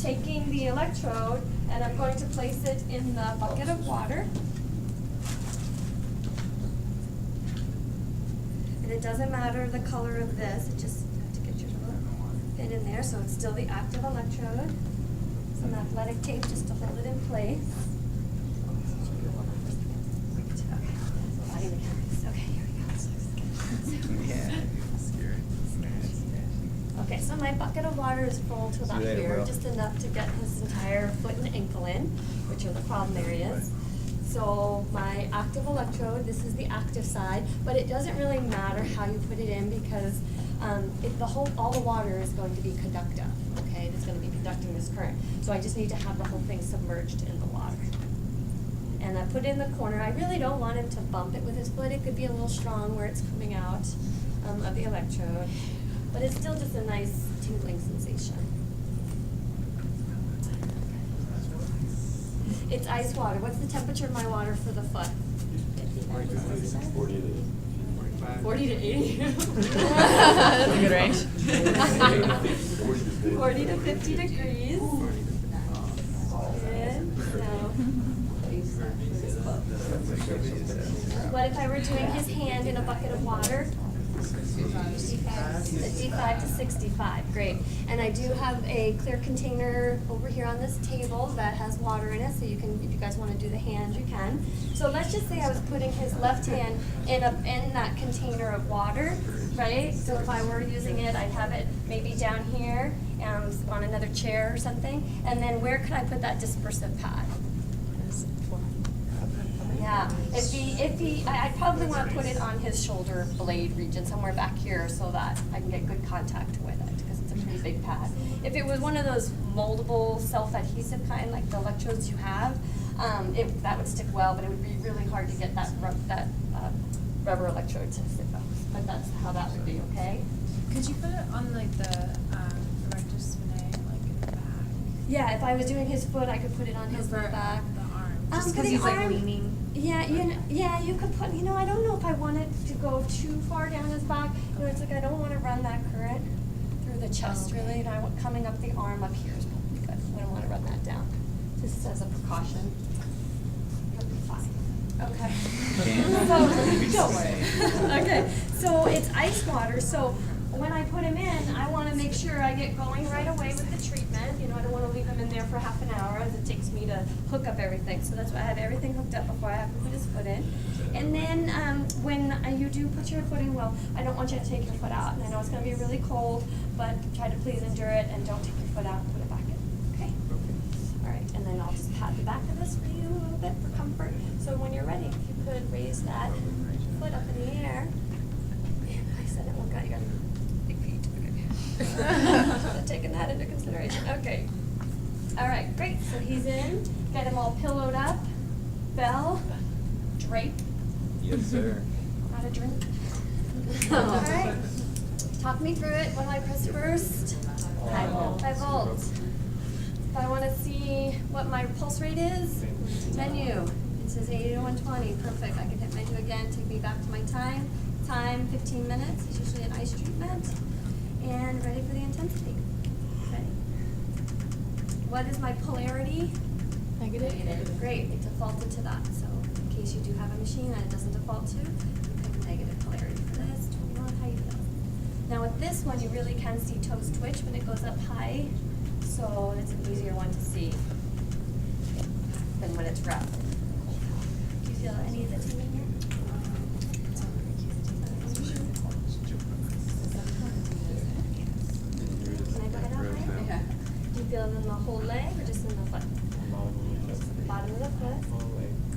taking the electrode and I'm going to place it in the bucket of water. And it doesn't matter the color of this, it just have to get your little pin in there so it's still the active electrode. Some athletic tape just to hold it in place. Okay, here we go. Yeah. Okay, so my bucket of water is full to about here, just enough to get his entire foot and ankle in, which are the problem areas. So my active electrode, this is the active side, but it doesn't really matter how you put it in because all the water is going to be conductive, okay? It's going to be conducting this current. So I just need to have the whole thing submerged in the water. And I put it in the corner. I really don't want him to bump it with his foot. It could be a little strong where it's coming out of the electrode. But it's still just a nice tingling sensation. It's ice water. What's the temperature of my water for the foot? 40 to 80. That's a good range. 40 to 50 degrees. Good. What if I were doing his hand in a bucket of water? 55 to 65, great. And I do have a clear container over here on this table that has water in it, so you can, if you guys want to do the hand, you can. So let's just say I was putting his left hand in that container of water, right? So if I were using it, I'd have it maybe down here on another chair or something. And then where could I put that dispersive pad? Yeah, I'd probably want to put it on his shoulder blade region, somewhere back here, so that I can get good contact with it, because it's a pretty big pad. If it was one of those moldable, self-adhesive kind, like the electrodes you have, that would stick well, but it would be really hard to get that rubber electrode to stick up. But that's how that would be, okay? Could you put it on like the rectus spinae, like in the back? Yeah, if I was doing his foot, I could put it on his back. The arm. Just because he's like leaning. Yeah, you could put, I don't know if I want it to go too far down his back. It's like I don't want to run that current through the chest, really. And I want coming up the arm up here is probably good. I don't want to run that down. Just as a precaution. It'll be fine. Okay. So, don't worry. Okay, so it's ice water. So when I put him in, I want to make sure I get going right away with the treatment. I don't want to leave him in there for half an hour as it takes me to hook up everything. So that's why I have everything hooked up before I have him put his foot in. And then when you do put your foot in, well, I don't want you to take your foot out. And I know it's going to be really cold, but try to please endure it and don't take your foot out and put it back in. Okay? All right, and then I'll just pat the back of this for you a little bit for comfort. So when you're ready, if you could raise that foot up in the air. Man, I said it. Oh, God, you got big feet. Okay. Taking that into consideration. Okay. All right, great. So he's in. Get him all pillowed up. Bell. Drape. Yes, sir. Not a drink. All right. Talk me through it. What do I press first? High volt. High volt. If I want to see what my pulse rate is, menu. It says 80 to 120. Perfect. I can hit menu again. Take me back to my time. Time 15 minutes. It's usually an ice treatment. And ready for the intensity. Ready. What is my polarity? Negative. Great. It defaulted to that. So in case you do have a machine that it doesn't default to, you pick negative polarity for this, depending on how you feel. Now with this one, you really can see toes twitch when it goes up high. So it's an easier one to see than when it's wrapped. Do you feel any of the tingling here? Feel it in the whole leg or just in the foot? Bottom of the foot.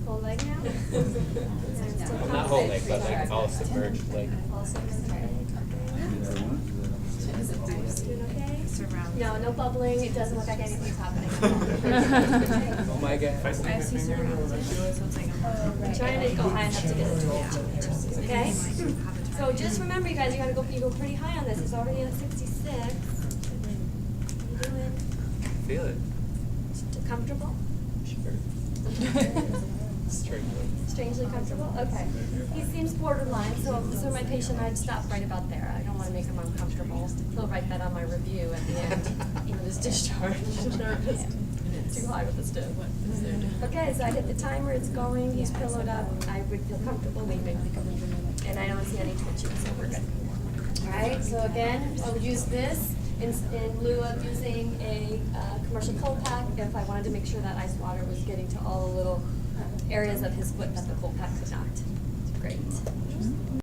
Whole leg now? Well, not whole leg, but like all submerged leg. All submerged leg. Doing okay? No, no bubbling. It doesn't look like anything's happening. Oh my God. I have C-section around it, so it's like I'm trying to go high enough to get it to it. Okay? So just remember, you guys, you go pretty high on this. It's already at 66. How you doing? Feel it. Comfortable? Sure. Strangely comfortable? Okay. He seems borderline, so if this were my patient, I'd stop right about there. I don't want to make him uncomfortable. He'll write that on my review at the end, even his discharge. Too high with the stove. Okay, so I hit the timer, it's going, he's pillowed up, I would feel comfortable leaving. And I don't see any twitching, so we're good. Alright, so again, I would use this in lieu of using a commercial cold pack if I wanted to make sure that ice water was getting to all the little areas of his foot that the cold pack could not. Great.